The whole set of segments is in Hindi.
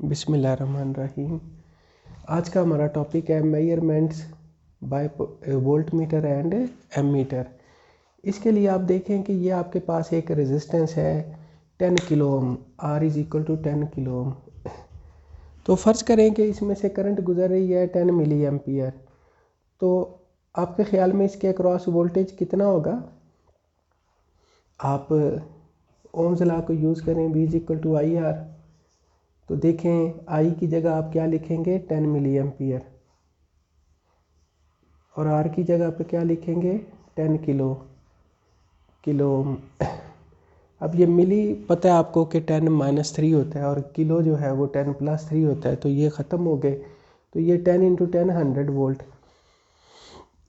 बिस्मिल्लाहिर्रहमानिर्रहीम। आज का हमारा टॉपिक है measurements by volt meter and ammeter. इसके लिए आप देखें कि ये आपके पास एक रेजिस्टेंस है 10 kilo ohm, R is equal to 10 kilo ohm. तो फ़र्ज़ करें कि इसमें से करंट गुजर रही है 10 मिली एम्पियर। तो आपके ख़्याल में इसके अक्रॉस वोल्टेज कितना होगा? आप ओम्स लॉ को यूज़ करें, V is equal to IR। तो देखें I की जगह आप क्या लिखेंगे 10 मिली एम्पियर, और R की जगह पे क्या लिखेंगे 10 किलो ओम। अब ये मिली पता है आपको कि 10-3 होता है, और किलो जो है वो 10+3 होता है, तो ये ख़त्म हो गए। तो ये 10 × 10 100 वोल्ट।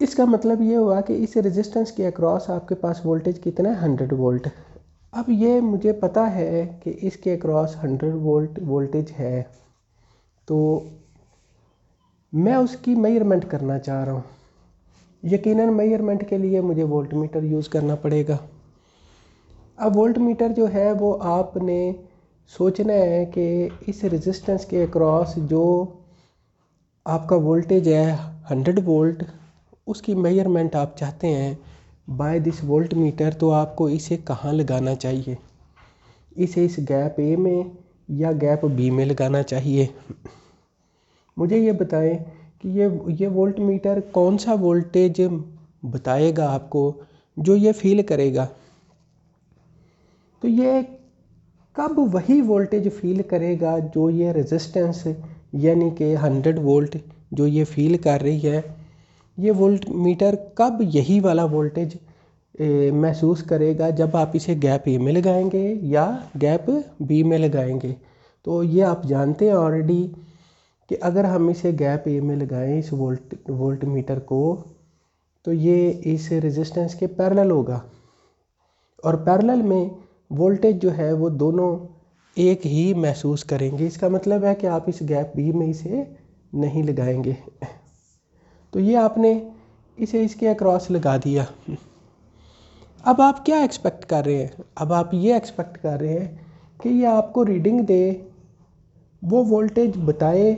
इसका मतलब ये हुआ कि इस रेजिस्टेंस के अक्रॉस आपके पास वोल्टेज कितना है 100 वोल्ट। अब ये मुझे पता है कि इसके अक्रॉस 100 वोल्ट वोल्टेज है, तो मैं उसकी मेजरमेंट करना चाह रहा हूँ। यकीनन मेजरमेंट के लिए मुझे वोल्ट मीटर यूज़ करना पड़ेगा। अब वोल्ट मीटर जो है वो आपने सोचना है कि इस रेजिस्टेंस के अक्रॉस जो आपका वोल्टेज है 100 वोल्ट, उसकी मेजरमेंट आप चाहते हैं बाय दिस वोल्ट मीटर। तो आपको इसे कहाँ लगाना चाहिए? इसे इस गैप ए में या गैप बी में लगाना चाहिए। मुझे ये बताएं कि ये वोल्ट मीटर कौन सा वोल्टेज बताएगा आपको जो ये फील करेगा। तो ये कब वही वोल्टेज फील करेगा जो ये रेजिस्टेंस यानी कि 100 वोल्ट जो ये फील कर रही है, ये वोल्ट मीटर कब यही वाला वोल्टेज महसूस करेगा? जब आप इसे गैप ए में लगाएंगे या गैप बी में लगाएंगे। तो ये आप जानते हैं ऑलरेडी कि अगर हम इसे गैप ए में लगाएं इस वोल्ट मीटर को, तो ये इस रेजिस्टेंस के पैरेलल होगा, और पैरेलल में वोल्टेज जो है वो दोनों एक ही महसूस करेंगे। इसका मतलब है कि आप इस गैप बी में इसे नहीं लगाएंगे। तो ये आपने इसे इसके अक्रॉस लगा दिया। अब आप क्या एक्सपेक्ट कर रहे हैं? अब आप ये एक्सपेक्ट कर रहे हैं कि ये आपको रीडिंग दे, वो वोल्टेज बताए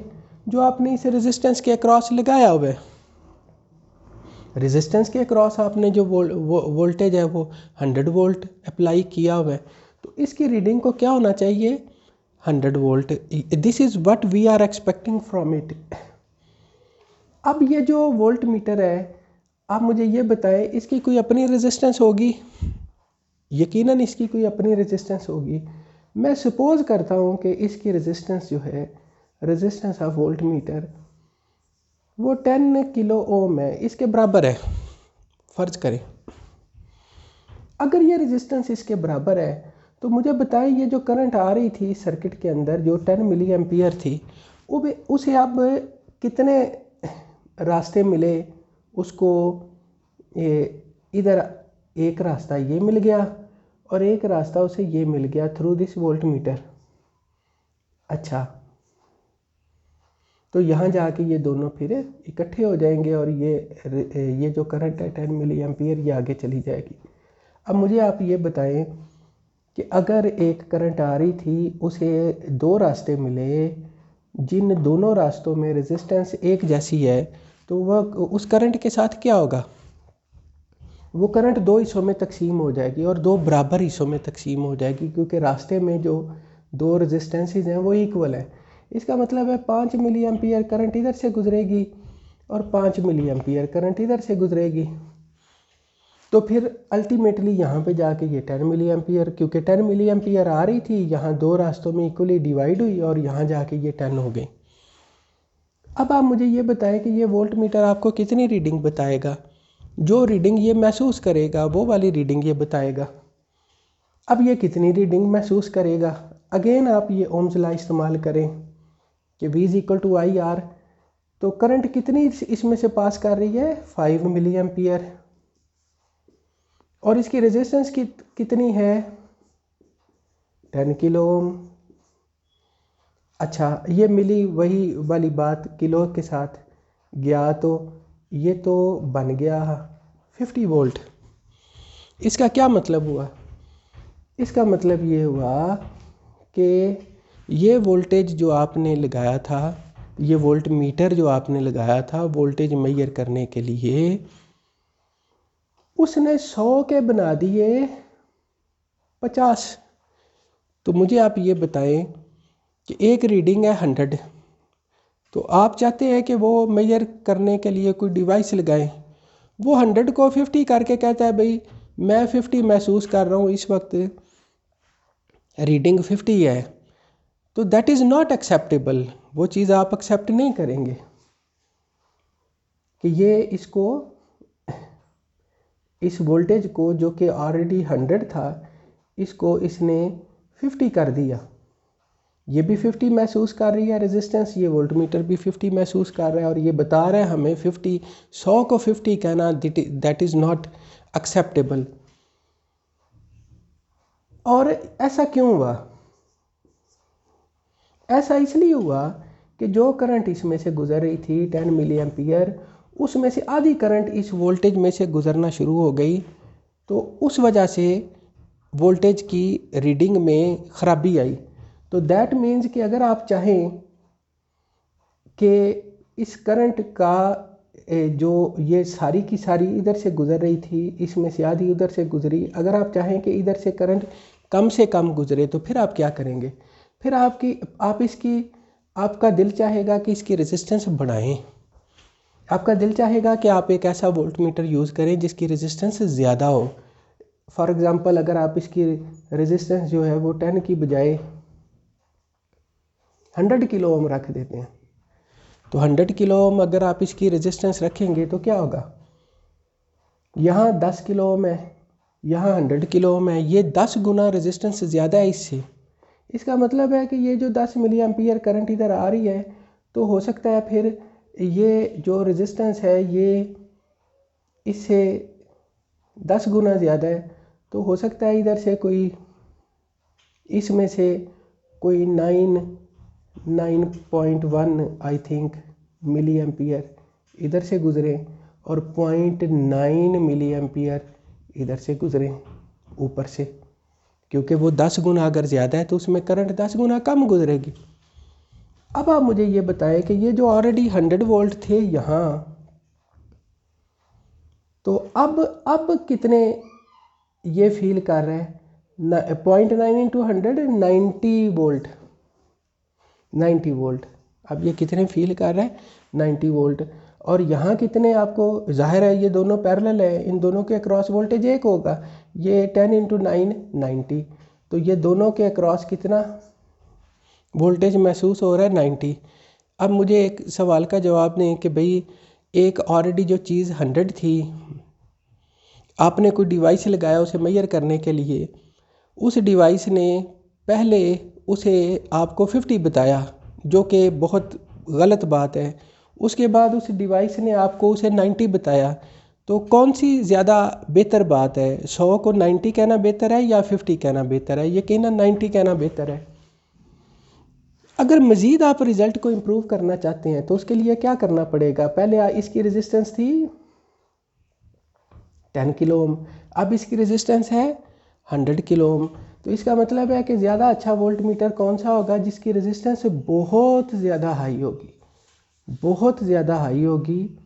जो आपने इस रेजिस्टेंस के अक्रॉस लगाया हुआ है। रेजिस्टेंस के अक्रॉस आपने जो वोल्टेज है वो 100 वोल्ट अप्लाई किया हुआ है, तो इसकी रीडिंग को क्या होना चाहिए 100 volt. This is what we are expecting from it. अब ये जो वोल्ट मीटर है, आप मुझे ये बताएं इसकी कोई अपनी रेजिस्टेंस होगी? यकीनन इसकी कोई अपनी रेजिस्टेंस होगी। मैं सपोज़ करता हूँ कि इसकी रेजिस्टेंस जो है, रेजिस्टेंस ऑफ वोल्ट मीटर, वो 10 किलो ओम है, इसके बराबर है। फ़र्ज करें अगर ये रेजिस्टेंस इसके बराबर है, तो मुझे बताएं ये जो करंट आ रही थी सर्किट के अंदर जो 10 मिली एम्पियर थी, उसे अब कितने रास्ते मिले उसको? इधर एक रास्ता ये मिल गया और एक रास्ता उसे ये मिल गया थ्रू दिस वोल्ट मीटर। अच्छा, तो यहाँ जाके ये दोनों फिर इकट्ठे हो जाएंगे और ये जो करंट है 10 मिली एम्पियर ये आगे चली जाएगी। अब मुझे आप ये बताएं कि अगर एक करंट आ रही थी, उसे दो रास्ते मिले, जिन दोनों रास्तों में रेजिस्टेंस एक जैसी है, तो वह उस करंट के साथ क्या होगा? वो करंट दो हिस्सों में तकसीम हो जाएगी और दो बराबर हिस्सों में तकसीम हो जाएगी, क्योंकि रास्ते में जो दो रेजिस्टेंसेस हैं वो इक्वल है। इसका मतलब है 5 मिली एम्पियर करंट इधर से गुजरेगी और 5 मिली एम्पियर करंट इधर से गुजरेगी। तो फिर अल्टीमेटली यहाँ पे जाके ये 10 मिली एम्पियर, क्योंकि 10 मिली एम्पियर आ रही थी, यहाँ दो रास्तों में इक्वली डिवाइड हुई और यहाँ जाके ये 10 हो गई। अब आप मुझे ये बताएं कि ये वोल्ट मीटर आपको कितनी रीडिंग बताएगा? जो रीडिंग ये महसूस करेगा वो वाली रीडिंग ये बताएगा। अब ये कितनी रीडिंग महसूस करेगा? अगेन आप ये ओम्स लॉ इस्तेमाल करें कि V is equal to IR। तो करंट कितनी इसमें से पास कर रही है 5 मिली एम्पियर, और इसकी रेजिस्टेंस कितनी है 10 किलो ओम। अच्छा, ये मिली वही वाली बात किलो के साथ गया, तो ये तो बन गया 50 वोल्ट। इसका क्या मतलब हुआ? इसका मतलब ये हुआ कि ये वोल्टेज जो आपने लगाया था, ये वोल्ट मीटर जो आपने लगाया था वोल्टेज मेजर करने के लिए, उसने 100 के बना दिए 50। तो मुझे आप ये बताएं कि एक रीडिंग है 100, तो आप चाहते हैं कि वो मेजर करने के लिए कोई डिवाइस लगाएं। वो 100 को 50 करके कहता है भाई मैं 50 महसूस कर रहा हूँ, इस वक्त रीडिंग 50 है, तो दैट इज़ नॉट एक्सेप्टेबल। वो चीज़ आप एक्सेप्ट नहीं करेंगे कि ये इसको, इस वोल्टेज को जो कि ऑलरेडी 100 था, इसको इसने 50 कर दिया। ये भी 50 महसूस कर रही है रेजिस्टेंस, ये वोल्टमीटर भी 50 महसूस कर रहा है, और ये बता रहा है हमें 50, 100 को 50 कहना दैट इज़ नॉट एक्सेप्टेबल। और ऐसा क्यों हुआ? ऐसा इसलिए हुआ कि जो करंट इसमें से गुजर रही थी 10 मिली एम्पियर, उसमें से आधी करंट इस वोल्टेज में से गुजरना शुरू हो गई, तो उस वजह से वोल्टेज की रीडिंग में ख़राबी आई। तो दैट मीन्स कि अगर आप चाहें कि इस करंट का जो ये सारी की सारी इधर से गुजर रही थी, इसमें से आधी उधर से गुजरी, अगर आप चाहें कि इधर से करंट कम से कम गुजरे, तो फिर आप क्या करेंगे? फिर आपका दिल चाहेगा कि इसकी रेजिस्टेंस बढ़ाएं। आपका दिल चाहेगा कि आप एक ऐसा वोल्टमीटर यूज़ करें जिसकी रेजिस्टेंस ज़्यादा हो। फॉर एग्ज़ाम्पल, अगर आप इसकी रेजिस्टेंस जो है वो 10 की बजाय 100 किलो ओम रख देते हैं, तो 100 किलो ओम अगर आप इसकी रेजिस्टेंस रखेंगे तो क्या होगा? यहाँ 10 किलो ओम है, यहाँ 100 किलो ओम है, ये 10 गुना रेजिस्टेंस ज़्यादा है इससे। इसका मतलब है कि ये जो 10 मिली एम्पियर करंट इधर आ रही है, तो हो सकता है फिर ये जो रेजिस्टेंस है ये इससे 10 गुना ज़्यादा है, तो हो सकता है इधर से कोई, इसमें से कोई 9.1 आई थिंक मिली एम्पियर इधर से गुज़रे, और 0.9 मिली एम्पियर इधर से गुज़रे ऊपर से, क्योंकि वो 10 गुना अगर ज़्यादा है तो उसमें करंट 10 गुना कम गुजरेगी। अब आप मुझे ये बताएं कि ये जो ऑलरेडी 100 वोल्ट थे यहाँ, तो अब कितने ये फील कर रहे हैं? 0.9 इंटू 100 90 वोल्ट, 90 वोल्ट। अब ये कितने फील कर रहे हैं? 90 वोल्ट। और यहाँ कितने, आपको जाहिर है ये दोनों पैरेलल है, इन दोनों के अक्रॉस वोल्टेज एक होगा, ये 10 इंटू 9 90, तो ये दोनों के अक्रॉस कितना वोल्टेज महसूस हो रहा है? 90। अब मुझे एक सवाल का जवाब दें कि भाई एक ऑलरेडी जो चीज़ 100 थी, आपने कोई डिवाइस लगाया उसे मेजर करने के लिए, उस डिवाइस ने पहले उसे आपको 50 बताया, जो कि बहुत गलत बात है। उसके बाद उस डिवाइस ने आपको उसे 90 बताया, तो कौन सी ज़्यादा बेहतर बात है? 100 को 90 कहना बेहतर है या 50 कहना बेहतर है? ये कहना 90 कहना बेहतर है। अगर मज़ीद आप रिज़ल्ट को इम्प्रूव करना चाहते हैं तो उसके लिए क्या करना पड़ेगा? पहले इसकी रेजिस्टेंस थी 10 किलो ओम, अब इसकी रेजिस्टेंस है 100 किलो ओम। तो इसका मतलब है कि ज़्यादा अच्छा वोल्ट मीटर कौन सा होगा? जिसकी रेजिस्टेंस बहुत ज़्यादा हाई होगी, बहुत ज़्यादा हाई होगी,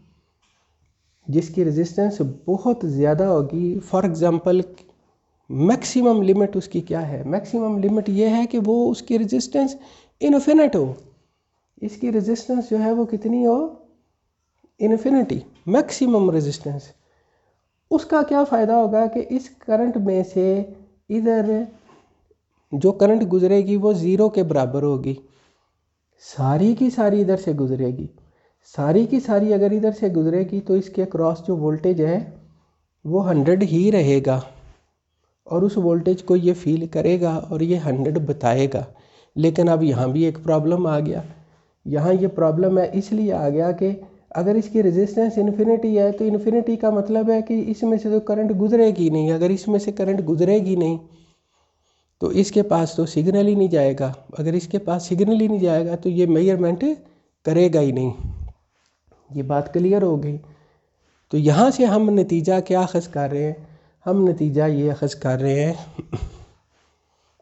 जिसकी रेजिस्टेंस बहुत ज़्यादा होगी। फॉर एग्ज़ाम्पल, मैक्सिमम लिमिट उसकी क्या है? मैक्सिमम लिमिट ये है कि वो उसकी रेजिस्टेंस इन्फिनिट हो। इसकी रेजिस्टेंस जो है वो कितनी हो? Infinity, maximum resistance. उसका क्या फ़ायदा होगा कि इस करंट में से इधर जो करंट गुजरेगी वो ज़ीरो के बराबर होगी, सारी की सारी इधर से गुजरेगी, सारी की सारी अगर इधर से गुजरेगी तो इसके क्रॉस जो वोल्टेज है वो 100 ही रहेगा, और उस वोल्टेज को ये फील करेगा और ये 100 बताएगा। लेकिन अब यहाँ भी एक प्रॉब्लम आ गया। यहाँ ये प्रॉब्लम है इसलिए आ गया कि अगर इसकी रेजिस्टेंस इन्फिनिटी है तो इन्फिनिटी का मतलब है कि इसमें से तो करंट गुजरेगी नहीं। अगर इसमें से करंट गुजरेगी नहीं तो इसके पास तो सिग्नल ही नहीं जाएगा। अगर इसके पास सिग्नल ही नहीं जाएगा तो ये मेजरमेंट करेगा ही नहीं। ये बात क्लियर हो गई। तो यहाँ से हम नतीजा क्या अख़ज़ कर रहे हैं? हम नतीजा ये अख़ज़ कर रहे हैं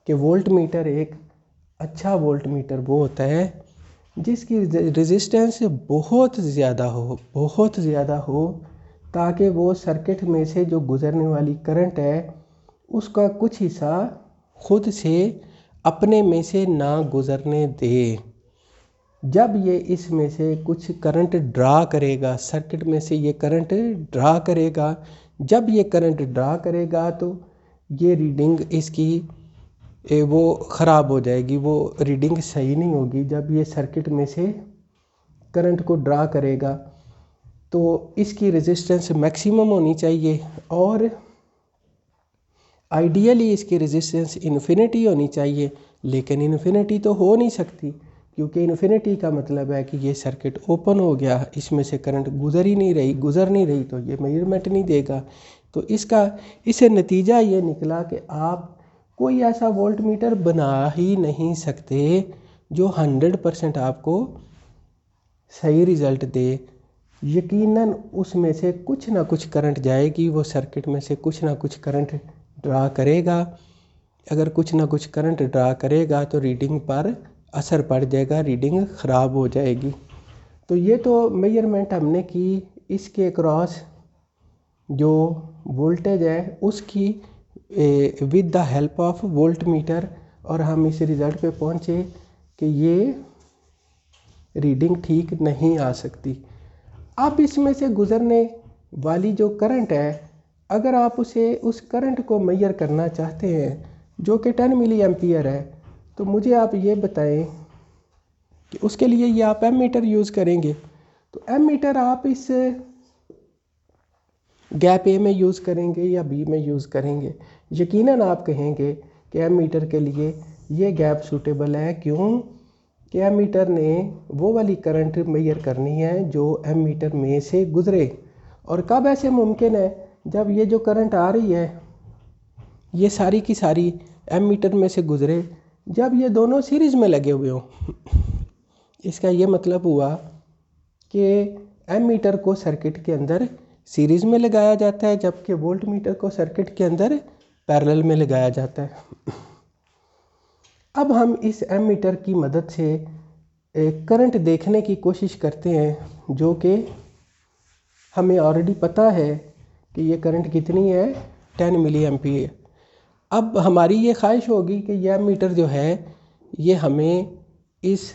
कि वोल्ट मीटर एक अच्छा वोल्ट मीटर वो होता है जिसकी रेजिस्टेंस बहुत ज़्यादा हो, ताकि वो सर्किट में से जो गुज़रने वाली करंट है उसका कुछ हिस्सा खुद से अपने में से ना गुज़रने दे। जब ये इसमें से कुछ करंट ड्रा करेगा, सर्किट में से ये करंट ड्रा करेगा, जब ये करंट ड्रा करेगा तो ये रीडिंग इसकी वो ख़राब हो जाएगी, वो रीडिंग सही नहीं होगी। जब ये सर्किट में से करंट को ड्रा करेगा तो इसकी रेजिस्टेंस मैक्सिमम होनी चाहिए और आइडियली इसकी रेजिस्टेंस इन्फिनिटी होनी चाहिए, लेकिन इन्फिनिटी तो हो नहीं सकती, क्योंकि इन्फिनिटी का मतलब है कि ये सर्किट ओपन हो गया, इसमें से करंट गुज़र नहीं रही तो ये मेजरमेंट नहीं देगा। तो इससे नतीजा ये निकला कि आप कोई ऐसा वोल्ट मीटर बना ही नहीं सकते जो 100% आपको सही रिज़ल्ट दे। यकीनन उसमें से कुछ ना कुछ करंट जाएगी, वो सर्किट में से कुछ ना कुछ करंट ड्रा करेगा। अगर कुछ ना कुछ करंट ड्रा करेगा तो रीडिंग पर असर पड़ जाएगा, रीडिंग ख़राब हो जाएगी। तो ये तो मेजरमेंट हमने की, इसके क्रॉस जो वोल्टेज है उसकी with the help of volt meter, और हम इस रिज़ल्ट पे पहुँचे कि ये रीडिंग ठीक नहीं आ सकती। अब इसमें से गुज़रने वाली जो करंट है, अगर आप उस करंट को मेजर करना चाहते हैं जो कि 10 मिली एम्पियर है, तो मुझे आप ये बताएं कि उसके लिए ये आप एम मीटर यूज़ करेंगे। तो एम मीटर आप इस गैप ए में यूज़ करेंगे या बी में यूज़ करेंगे। यकीनन आप कहेंगे कि एम मीटर के लिए ये गैप सूटेबल है। क्यों? कि एम मीटर ने वो वाली करंट मेजर करनी है जो एम मीटर में से गुज़रे। और कब ऐसे मुमकिन है? जब ये जो करंट आ रही है ये सारी की सारी एम मीटर में से गुज़रे जब ये दोनों सीरीज़ में लगे हुए हों। इसका ये मतलब हुआ कि एम मीटर को सर्किट के अंदर सीरीज़ में लगाया जाता है, जबकि वोल्ट मीटर को सर्किट के अंदर पैरेलल में लगाया जाता है। अब हम इस एम मीटर की मदद से करंट देखने की कोशिश करते हैं, जो कि हमें ऑलरेडी पता है कि ये करंट कितनी है, 10 मिली एम्पीयर। अब हमारी ये ख्वाहिश होगी कि यह एम मीटर जो है ये हमें इस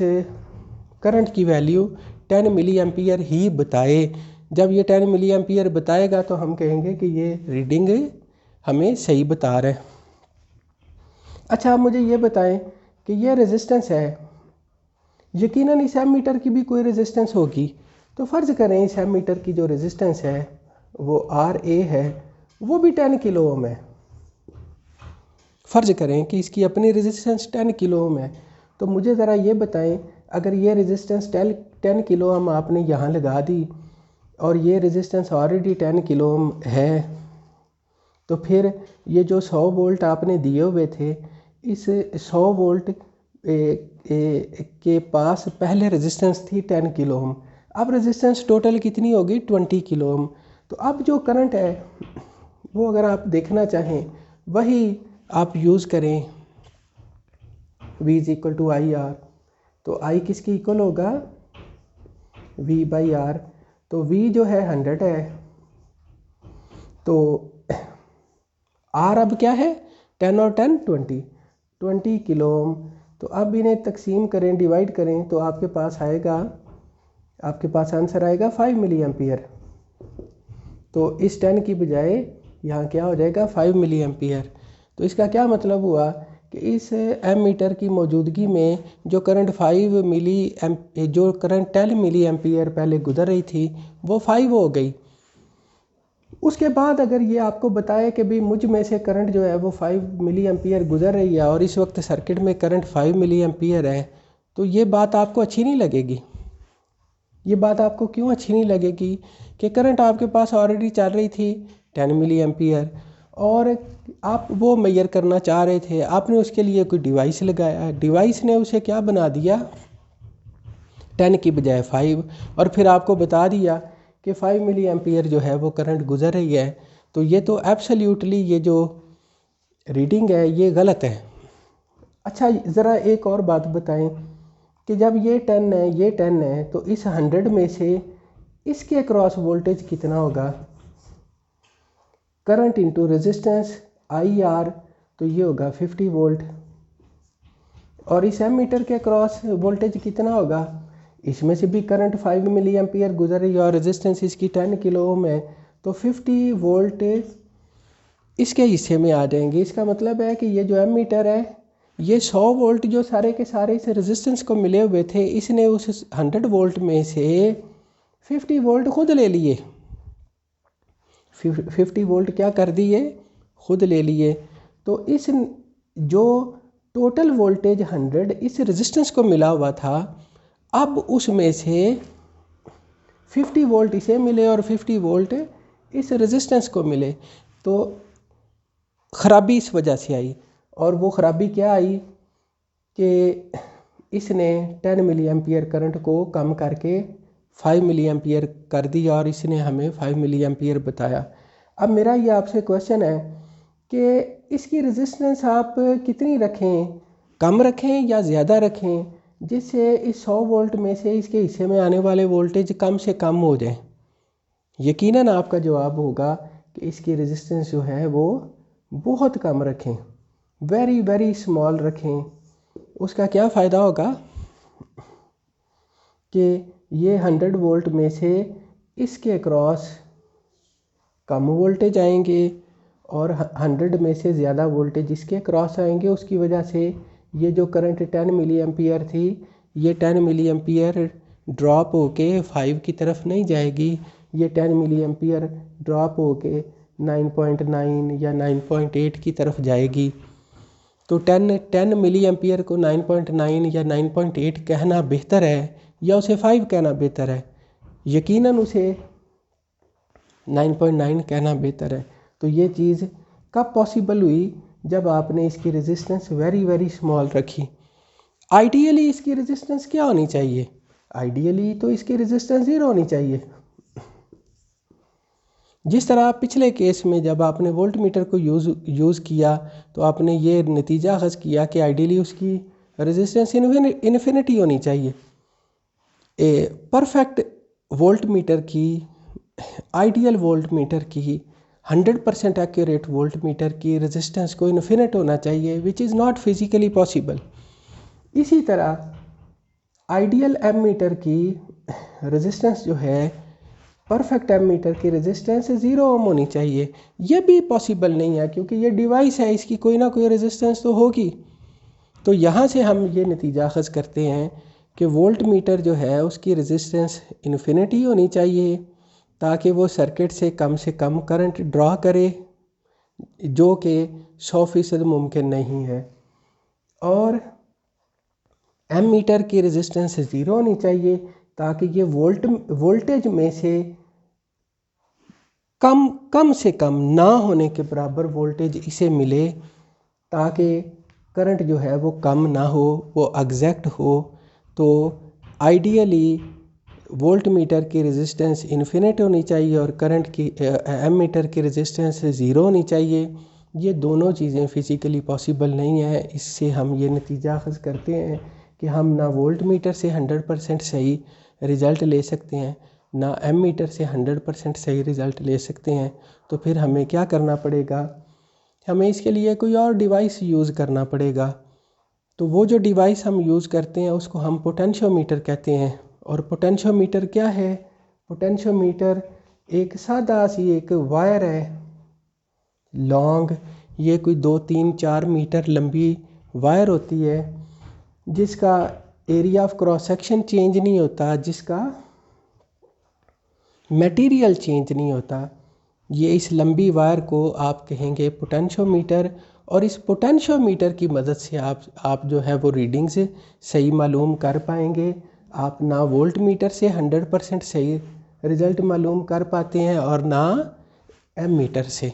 करंट की वैल्यू 10 मिली एम्पीयर ही बताए। जब ये 10 मिली एम्पीयर बताएगा तो हम कहेंगे कि ये रीडिंग हमें सही बता रहा है। अच्छा, आप मुझे ये बताएं कि ये रेजिस्टेंस है, यकीनन इस एम मीटर की भी कोई रेजिस्टेंस होगी। तो फ़र्ज़ करें इस एम मीटर की जो रेजिस्टेंस है वो आर ए है, वो भी 10 किलो ओम है। फ़र्ज़ करें कि इसकी अपनी रेजिस्टेंस 10 किलो ओम है, तो मुझे ज़रा ये बताएं, अगर ये रेजिस्टेंस 10 किलो ओम आपने यहाँ लगा दी और ये रेजिस्टेंस ऑलरेडी 10 किलो ओम है, तो फिर ये जो 100 वोल्ट आपने दिए हुए थे, इस 100 वोल्ट के पास पहले रेजिस्टेंस थी 10 किलो ओम। अब रेजिस्टेंस टोटल कितनी होगी? 20 किलो ओम। तो अब जो करंट है वो अगर आप देखना चाहें वही आप यूज़ करें, V is equal to I R. तो I किसकी इक्वल होगा? V by R. तो V जो है 100 है, तो R अब क्या है? 10 और 10 20 किलो ओम। तो अब इन्हें तकसीम करें, डिवाइड करें, तो आपके पास आंसर आएगा 5 मिली एम्पीयर। तो इस 10 की बजाय यहाँ क्या हो जाएगा? 5 मिली एम्पीयर। तो इसका क्या मतलब हुआ कि इस एम मीटर की मौजूदगी में जो करंट 10 मिली एम्पीयर पहले गुजर रही थी वो 5 हो गई। उसके बाद अगर ये आपको बताए कि भाई मुझ में से करंट जो है वो 5 मिली एम्पीयर गुजर रही है और इस वक्त सर्किट में करंट 5 मिली एम्पीयर है, तो ये बात आपको अच्छी नहीं लगेगी। ये बात आपको क्यों अच्छी नहीं लगेगी? कि करंट आपके पास ऑलरेडी चल रही थी 10 मिली एम्पीयर और आप वो मेजर करना चाह रहे थे, आपने उसके लिए कोई डिवाइस लगाया, डिवाइस ने उसे क्या बना दिया? 10 की बजाय 5, और फिर आपको बता दिया कि 5 मिली एम्पीयर जो है वो करंट गुजर रही है। तो ये तो एब्सोल्युटली ये जो रीडिंग है ये गलत है। अच्छा ज़रा एक और बात बताएं कि जब ये 10 है ये 10 है तो इस 100 में से इसके अक्रॉस वोल्टेज कितना होगा? Current into resistance I R, तो ये होगा 50 वोल्ट। और इस एमीटर के अक्रॉस वोल्टेज कितना होगा? इसमें से भी करंट 5 मिली एम्पियर गुजर रही है और रेजिस्टेंस इसकी 10 किलो ओम है, तो 50 वोल्ट इसके हिस्से में आ जाएंगे। इसका मतलब है कि ये जो एमीटर है ये 100 वोल्ट जो सारे के सारे इस रेजिस्टेंस को मिले हुए थे, इसने उस 100 वोल्ट में से 50 वोल्ट खुद ले लिए। 50 वोल्ट क्या कर दिए? खुद ले लिए। तो इस जो टोटल वोल्टेज 100 इस रेजिस्टेंस को मिला हुआ था, अब उसमें से 50 वोल्ट इसे मिले और 50 वोल्ट इस रेजिस्टेंस को मिले। तो ख़राबी इस वजह से आई, और वो ख़राबी क्या आई कि इसने 10 मिली एम्पियर करंट को कम करके 5 मिली एम्पियर कर दिया और इसने हमें 5 मिली एम्पियर बताया। अब मेरा ये आपसे क्वेश्चन है कि इसकी रेजिस्टेंस आप कितनी रखें, कम रखें या ज़्यादा रखें, जिससे इस 100 वोल्ट में से इसके हिस्से में आने वाले वोल्टेज कम से कम हो जाए? यकीनन आपका जवाब होगा कि इसकी रेजिस्टेंस जो है वो बहुत कम रखें, वेरी वेरी स्मॉल रखें। उसका क्या फ़ायदा होगा कि ये 100 वोल्ट में से इसके अक्रॉस कम वोल्टेज आएंगे और 100 में से ज़्यादा वोल्टेज इसके क्रॉस आएंगे। उसकी वजह से ये जो करंट 10 मिली एम्पियर थी, ये 10 मिली एम्पियर ड्रॉप होके 5 की तरफ नहीं जाएगी, ये 10 मिली एम्पियर ड्रॉप होके 9.9 या 9.8 की तरफ जाएगी। तो 10 मिली एम्पियर को 9.9 या 9.8 कहना बेहतर है या उसे 5 कहना बेहतर है? यकीनन उसे 9.9 कहना बेहतर है। तो ये चीज़ कब पॉसिबल हुई? जब आपने इसकी रेजिस्टेंस वेरी वेरी स्मॉल रखी। आइडियली इसकी रेजिस्टेंस क्या होनी चाहिए? आइडियली तो इसकी रेजिस्टेंस 0 होनी चाहिए। जिस तरह पिछले केस में जब आपने वोल्ट मीटर को यूज़ किया तो आपने ये नतीजा अखज़ किया कि आइडियली उसकी रेजिस्टेंस इन्फिनिटी होनी चाहिए। परफेक्ट वोल्ट मीटर की, आइडियल वोल्ट मीटर की, 100% एक्यूरेट वोल्ट मीटर की रेजिस्टेंस को इन्फिनिट होना चाहिए, which is not physically possible. इसी तरह आइडियल एम मीटर की रेजिस्टेंस जो है, परफेक्ट एम मीटर की रेजिस्टेंस 0 ओम होनी चाहिए। ये भी पॉसिबल नहीं है क्योंकि ये डिवाइस है, इसकी कोई ना कोई रेजिस्टेंस तो होगी। तो यहाँ से हम ये नतीजा अखज़ करते हैं कि वोल्ट मीटर जो है उसकी रेजिस्टेंस इन्फिनिटी होनी चाहिए ताकि वो सर्किट से कम करंट ड्रॉ करे, जो कि 100% मुमकिन नहीं है। और एम मीटर की रेजिस्टेंस 0 होनी चाहिए ताकि ये वोल्टेज में से कम से कम ना होने के बराबर वोल्टेज इसे मिले, ताकि करंट जो है वो कम ना हो, वो एग्जैक्ट हो। तो आइडियली वोल्ट मीटर की रेजिस्टेंस इन्फिनिट होनी चाहिए और करंट की एम मीटर की रेजिस्टेंस 0 होनी चाहिए। ये दोनों चीज़ें फ़िज़िकली पॉसिबल नहीं है। इससे हम ये नतीजा अखज़ करते हैं कि हम ना वोल्ट मीटर से 100% सही रिज़ल्ट ले सकते हैं, ना एम मीटर से 100% सही रिज़ल्ट ले सकते हैं। तो फिर हमें क्या करना पड़ेगा? हमें इसके लिए कोई और डिवाइस यूज़ करना पड़ेगा। तो वो जो डिवाइस हम यूज़ करते हैं उसको हम पोटेंशियोमीटर कहते हैं। और पोटेंशियोमीटर क्या है? पोटेंशियोमीटर एक सादा सी एक वायर है, लॉन्ग, ये कोई 2-3-4 मीटर लंबी वायर होती है जिसका area of cross section change नहीं होता, जिसका मटेरियल चेंज नहीं होता। ये इस लंबी वायर को आप कहेंगे पोटेंशियोमीटर। और इस पोटेंशियोमीटर की मदद से आप जो है वो रीडिंग्स सही मालूम कर पाएंगे। आप ना वोल्ट मीटर से 100% सही रिज़ल्ट मालूम कर पाते हैं और ना एम मीटर से।